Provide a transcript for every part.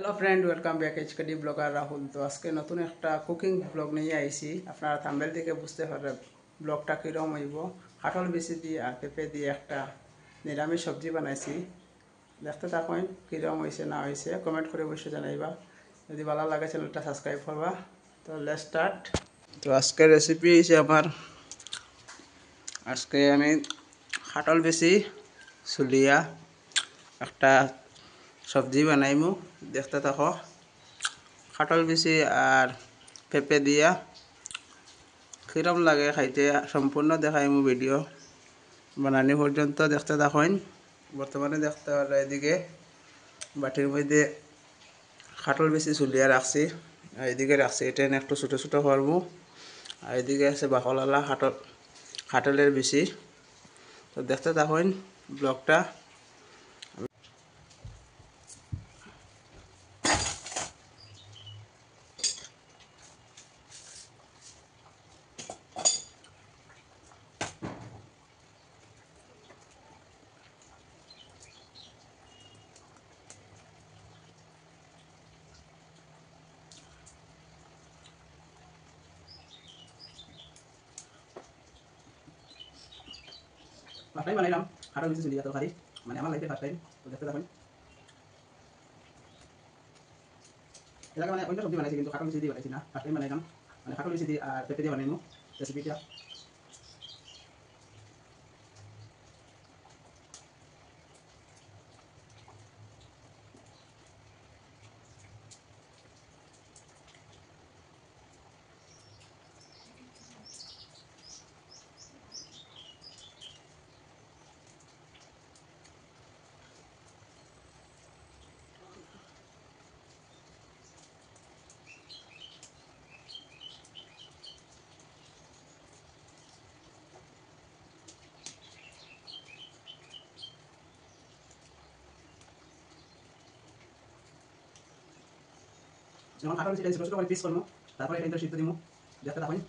Hello friend, welcome back এইচকেডি blogger Rahul. তো আজকে নতুন একটা কুকিং ব্লগ নিয়ে আইছি। আপনারা থাম্বনেল থেকে বুঝতে পারবেন ব্লগটা কীরকম হইব। কাঁঠাল বিচি দিয়ে আর পেঁপে দিয়ে একটা নিরামিষ সবজি বানাইছি। দেখতে থাকুন কীরকম হয়েছে না হয়েছে, কমেন্ট করে অবশ্যই জানাইবা। যদি ভালো লাগে চ্যানেলটা সাবস্ক্রাইব করবা। তো লেটস স্টার্ট। তো আজকের রেসিপি হয়েছে আমার, আজকে আমি কাঁঠাল বিচি চুলিয়া একটা সবজি বানাইমু। দেখতে থাকো। কাঁঠাল বিচি আর পেঁপে দিয়া কিরম লাগে খাইতে সম্পূর্ণ দেখাইমু। ভিডিও বানানি পর্যন্ত দেখতে থাকুন। বর্তমানে দেখতে পারলে এদিকে বাটির মধ্যে কাঁঠাল বিচি চুলিয়া রাখছি, আর এদিকে রাখছি এটা একটু ছোটো ছোটো করবো। আর এদিকে আছে বাকলালা কাঁঠালের বিচি। তো দেখতে থাকুন ব্লগটা। ফার্স্ট টাইম বানাইলাম কাঁঠাল বিচি চুলিয়া তরকারি, মানে আমার লাইফে ফার্স্ট টাইম। তো দেখতে থাকুন। এর আগে মানে অন্য সবজি বানাইছি, কিন্তু কাঁঠাল বিচি দিয়ে বানাইছি না, ফার্স্ট টাইম বানাইলাম। মানে কাঁঠাল বিচি দিয়ে আর পেঁপে দিয়ে বানাইমু রেসিপিটা। যেমন কাঁঠাল বিচিটা ছোটো ছোটো করে পিস করবো, তারপরে এটা কিন্তু সিদ্ধ দিমু। দেখতে থাকুন।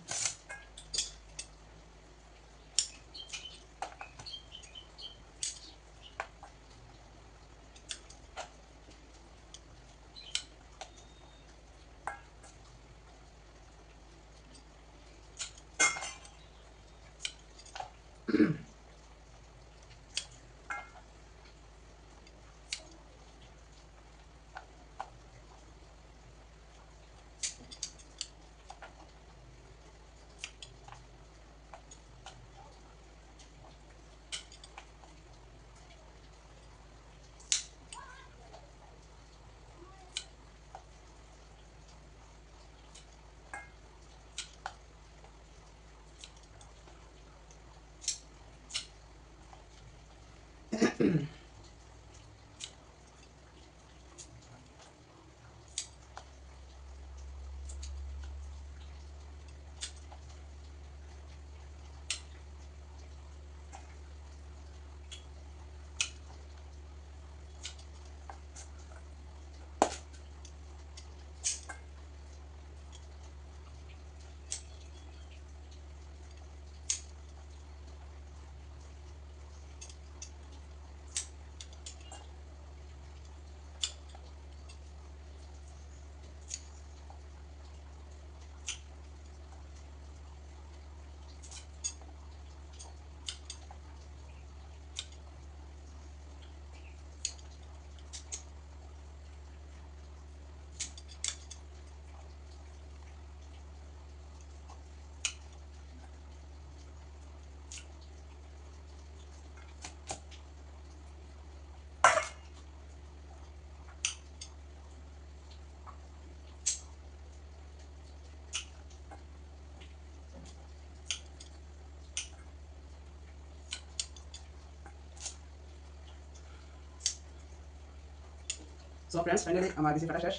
সো ফ্রেন্ডস, ফাইনালি আমার বিচি কাটা শেষ।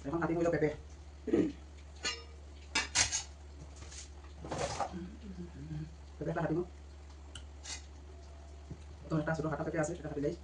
এখন কাটি হইল পেঁপে। পেঁপেটা কাটিমু। প্রথমে একটা ছোটো কাটা পেঁপে আছে, সেটা কাটিলেই।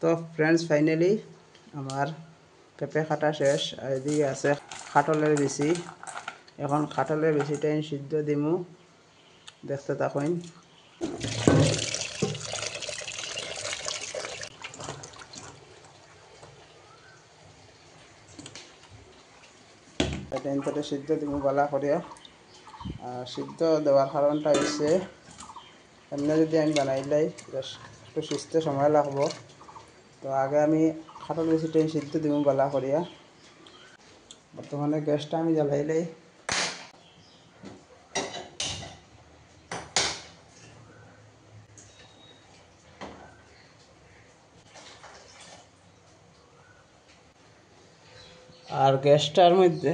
তো ফ্রেন্ডস, ফাইনালি আমার পেঁপে কাটা শেষ। আর এদিকে আছে কাঁঠালের বিচি। এখন কাঁঠালের বিচিটা সিদ্ধ দিমু, দেখতে থাকুন। এটা ইন্তরে সিদ্ধ দিমু বালা করে। আর সিদ্ধ দেওয়ার কারণটা হচ্ছে, এমনি যদি আমি বানাইলাই একটু সিজতে সময় লাগবো। তো আগে আমি কাঁঠাল বিচিটা সিদ্ধ দিমু বালা করিয়া। বর্তমানে গ্যাসটা আমি জ্বালাইলাই। আর গ্যাসটার মধ্যে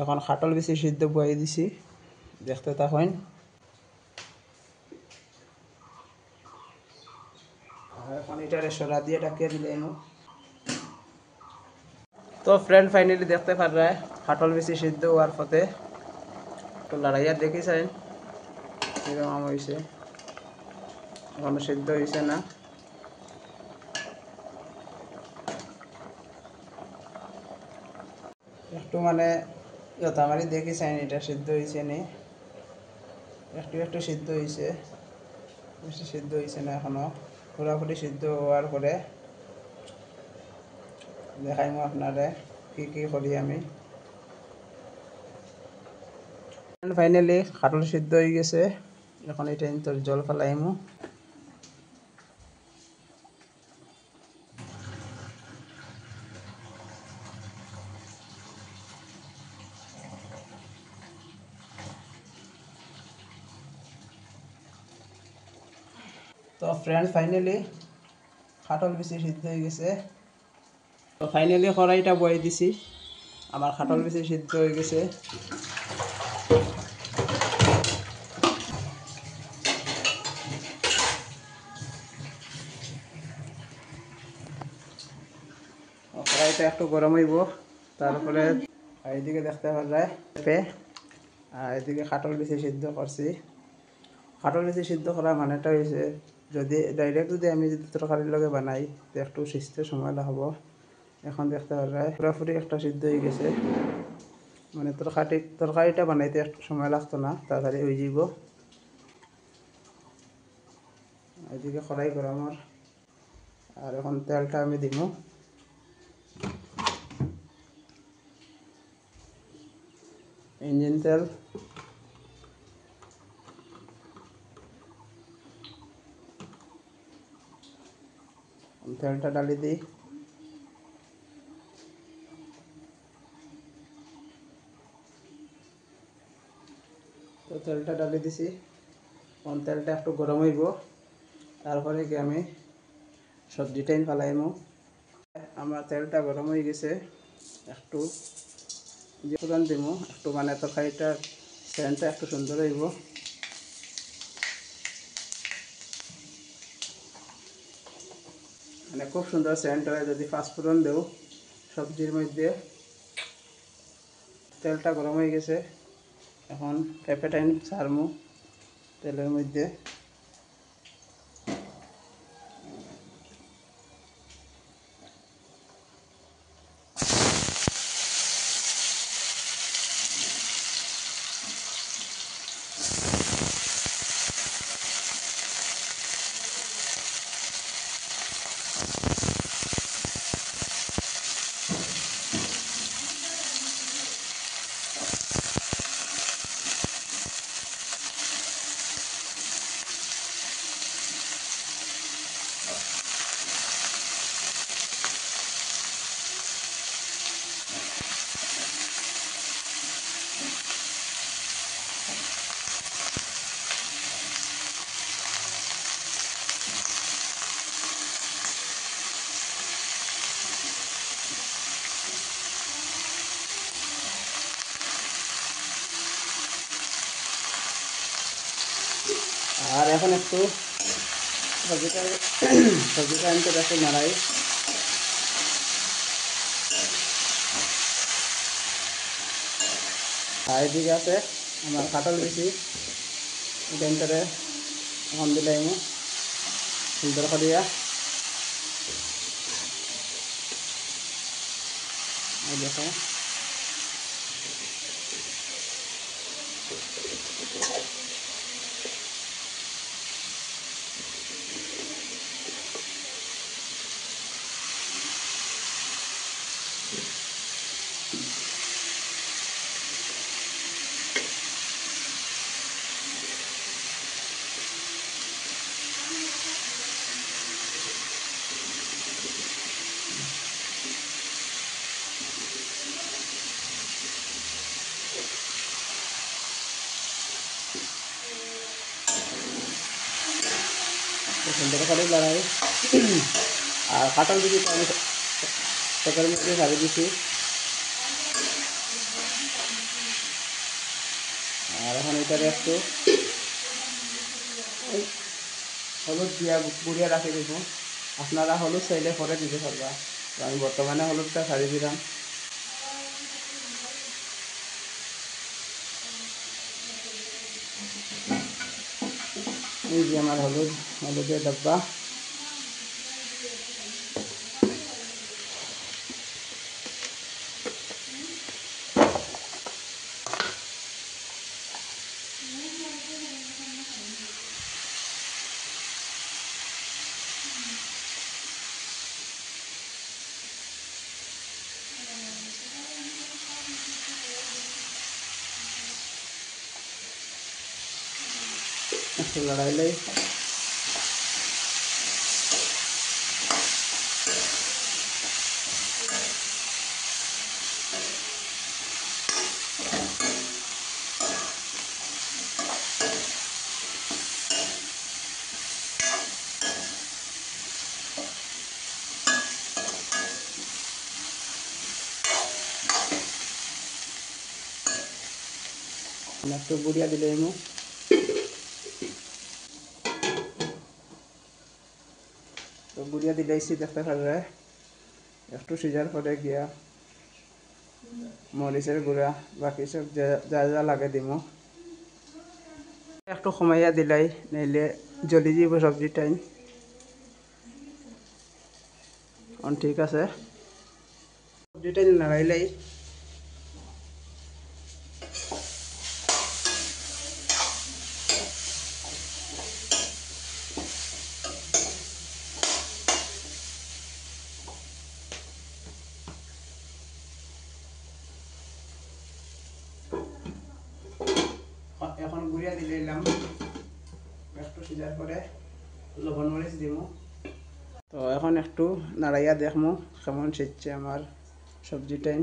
এখন কাঁঠাল বিচি সিদ্ধ বয়ে দিছি, দেখতে থাকুন। আর এখন এটারে সরা দিয়ে ডাকিয়ে দিলাম। তো ফ্রেন্ড, ফাইনালি দেখতে পারা কাঁঠাল বিচি সিদ্ধ হওয়ার পথে। তো লড়াইয়া দেখিছেন কিরকম হয়েছে, এখনো সিদ্ধ হয়েছে না। একটু মানে যথামারি দেখিছেন এটা সিদ্ধ হয়েছে নি, একটু একটু সিদ্ধ হয়েছে, বেশি সিদ্ধ হয়েছে না এখনো। পুরোপুরি সিদ্ধ হওয়ার পরে দেখাইমু আপনারে কি কি করি আমি। ফাইনালি কাঁঠাল সিদ্ধ হয়ে গেছে, এখন এটা তোর জল ফেলাইমু। তো ফ্রেন্ড, ফাইনালি কাঁঠাল বিচি সিদ্ধ হয়ে গেছে। তো ফাইনালি কড়াইটা বয়ে দিছি, আমার কাঁঠাল বিচি সিদ্ধ হয়ে গেছে। কড়াইটা একটু গরম হইব, তারপরে এইদিকে দেখতে পাওয়া যায় পেঁপে, আর এদিকে কাঁঠাল বিচি সিদ্ধ করছি। কাঁঠাল বিচি সিদ্ধ করা মানেটা হয়েছে, যদি ডাইরেক্ট যদি আমি যদি তরকারির লগে বানাই তো একটু সিজতে সময় লাগবো। এখন দেখতে পাওয়া যায় পুরোপুরি একটা সিদ্ধ হয়ে গেছে, মানে তরকারিটা বানাইতে একটু সময় লাগতো না, তাড়াতাড়ি হয়ে যাব। এদিকে কড়াই গরম, আর এখন তেলটা আমি দিব। ইঞ্জিন তেল। তেলটা ডালি দিই। তো তেলটা ডালি দিছি, এখন তেলটা একটু গরম হইব, তারপরে কি আমি সবজিটাই ফেলাইমু। আমার তেলটা গরম হয়ে গেছে, একটু যে ফোড়ন দিমু, একটু মানে তরকারিটার সেন্টটা একটু সুন্দর হইব। মানে খুব সুন্দর সেন্ট হয় যদি পাঁচফোড়ন দেও সবজির মধ্যে। তেলটা গরম হয়ে গেছে, এখন পেঁপেটাইন ছাড়মু তেলের মধ্যে। আর এখন একটু সবজিটা সবজিটা আনতে একটু নাড়াই। আর এদিকে আছে আমার কাঁঠাল বিচি, এটা ভিতরে এখন দিলাম সুন্দর করিয়া। দেখো সুন্দর করে লড়াই। আর কাঁঠাল বিচিটা আমি তেলের মধ্যে ছাড়িয়ে দিচ্ছি। আর এখন এটারে একটু হলুদ দিয়া গুঁড়িয়ে রাখি দিব। আপনারা হলুদ চাইলে পরে দিতে পারবা, আমি বর্তমানে হলুদটা ছাড়িয়ে দিলাম। এই যে আমার হলুদের ডাব্বা। একটু লড়াইলেই একটু গুঁড়িয়া দিলে এমু। তো গুঁড়িয়া দিলেইছি দেখতে পারবে। একটু সিজার পরে গিয়া মরিচের গুঁড়া বাকি সব যা যা লাগে দিমু। একটু কমাইয়া দিলাই, নইলে জ্বলি যাব সবজিটাই। ঠিক আছে, সবজিটাই নাড়াইলাই। এখন গুঁড়িয়া দিলাম, একটু সিজার পরে লবণ মরিচ দিমু। তো এখন একটু নাড়াইয়া দেখমু কেমন সিজছে আমার সবজিটাই।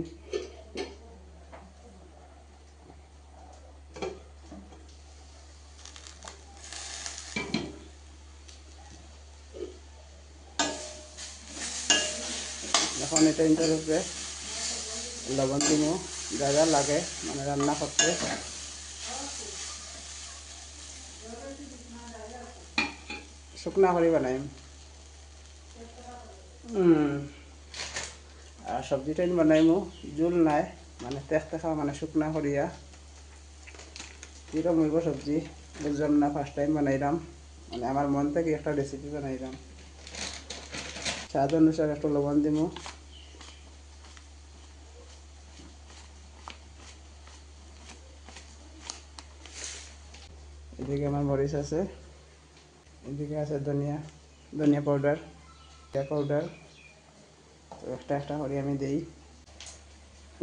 এখন এটা ইন্টারভিউতে লবণ দিমু যা যা লাগে মানে রান্না করতে। শুকনা করে বানাইম। আর সবজিটাই বানাইমু জোল নাই, মানে তেখা মানে শুকনা করিয়া। কিরকম হইব সবজি বুঝলাম না, ফার্স্ট টাইম বানাইলাম, মানে আমার মন থেকে একটা রেসিপি বানাইলাম। স্বাদ অনুসারে একটু লবণ দিমু। এদিকে আমার মরিচ আছে, এদিকে আছে ধনিয়া পাউডার, জিরা পাউডার। তো একটা একটা করে আমি দিই।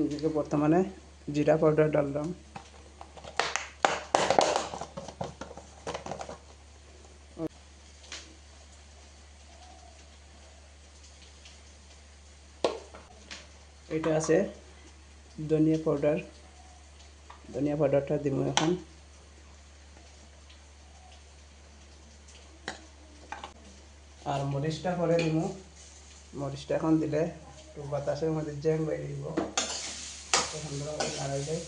এদিকে বর্তমানে জিরা পাউডার ডাললাম। এটা আছে ধনিয়া পাউডারটা দিব এখন। আর মরিচটা পরে দিব, মরিচটা এখন দিলে একটু বাতাসের মধ্যে জ্যাং বাইরে দিব। সুন্দরভাবে নাড়াই দেয়।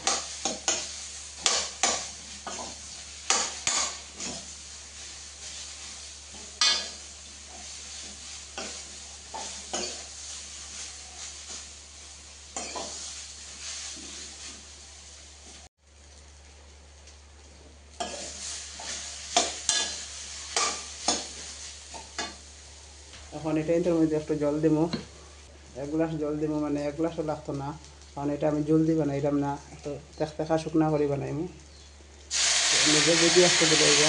এখন এটা এটার মধ্যে একটু জল দিমু, 1 গ্লাস জল দিমু, মানে 1 গ্লাসও লাগতো না, কারণ এটা আমি জলদি বানাইলাম না, একটু দেখা শুকনা করে বানাইমু। নিজে যদি একটু দিলে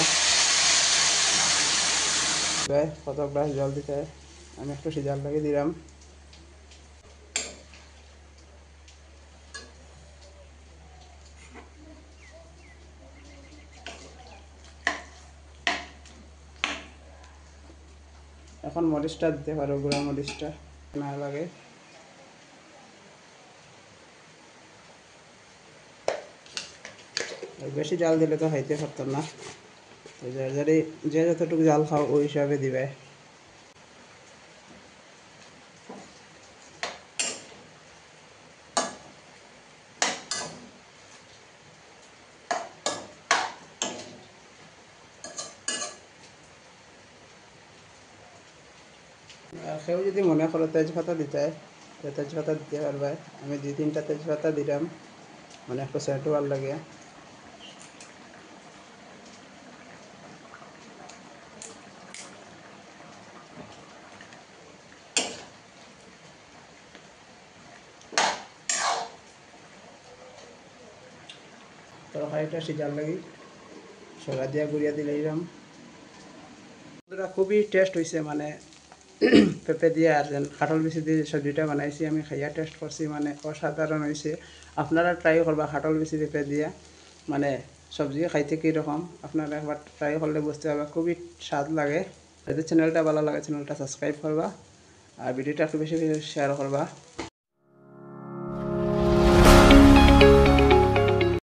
কত গ্লাস জল দিতে আমি একটু সিজার লাগে দিলাম। এখন মরিচটা দিতে পারো, গুঁড়া মরিচটা না লাগে। বেশি জাল দিলে তো খাইতে পারতাম না, তো যে যতটুকু জাল খাও ওই হিসাবে দিবে। কেউ যদি মনে করো তেজপাতা দিতে তো তেজপাতা দিতে পারবে, আমি 2-3টা তেজপাতা দিলাম, মানে একটু সেন্ট ভালো লাগে। তরকারিটা সিজার লাগি সরা দিয়া গুড়িয়া দিলাম। খুবই টেস্ট হয়েছে, মানে পেঁপে দিয়ে আর কাঁঠাল বিচি দিয়ে সবজিটা বানাইছি, আমি খাইয়া টেস্ট করছি, মানে অসাধারণ হয়েছে। আপনারা ট্রাই করবা কাঁঠাল বিচি পেঁপে দিয়া, মানে সবজি খাইতে কীরকম আপনারা একবার ট্রাই করলে বুঝতে পারবা, খুবই স্বাদ লাগে। যদি চ্যানেলটা ভালো লাগে চ্যানেলটা সাবস্ক্রাইব করবা আর ভিডিওটা একটু বেশি বেশি শেয়ার করবা।